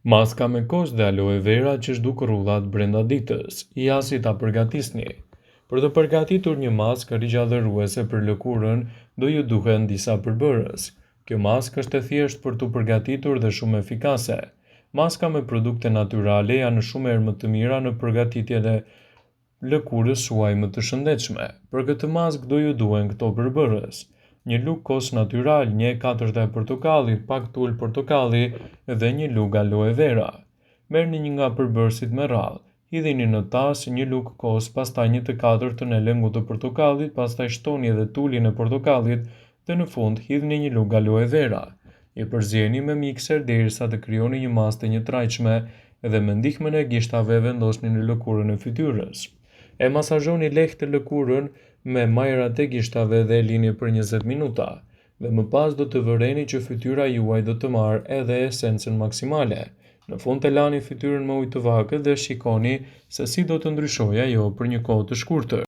Maska me kos dhe aloe vera që zhduk rrudhat brenda ditës. Ja si ta përgatisni. Për të përgatitur një maskë rigjallëruese për lëkurën, do ju duhen disa përbërës. Kjo maskë është e thjeshtë për të përgatitur dhe shumë efikase. Maska me produkte natyrale janë shumë herë më të mira në përgatitjen e lëkurës suaj më të shëndetshme. Për këtë maskë do ju duhen këto përbërës: një lugë kos natyral, 1/4 e portokallit, pak tul portokalli dhe një lugë aloe vera. Merrni një nga përbërësit me radhë, hidhini në tas një lugë kos, pastaj 1/4 e lëngut të portokallit, pastaj shtoni edhe tulin e portokallit dhe në fund hidhni një lugë aloe vera. I përzieni me mikser derisa të krijoni një masë të njëtrajtshme dhe me ndihmën e gishtave vendosni në lëkurën e fytyrës. E masazhoni lehtë lëkurën me majrat e gishtave dhe e lini për 20 minuta. Dhe më pas do të vëreni që fytyra juaj do të marrë edhe esencën maksimale. Në fund të lani fytyrën me ujë të vakët dhe shikoni se si do të ndryshojë ajo për një kohë të shkurtër.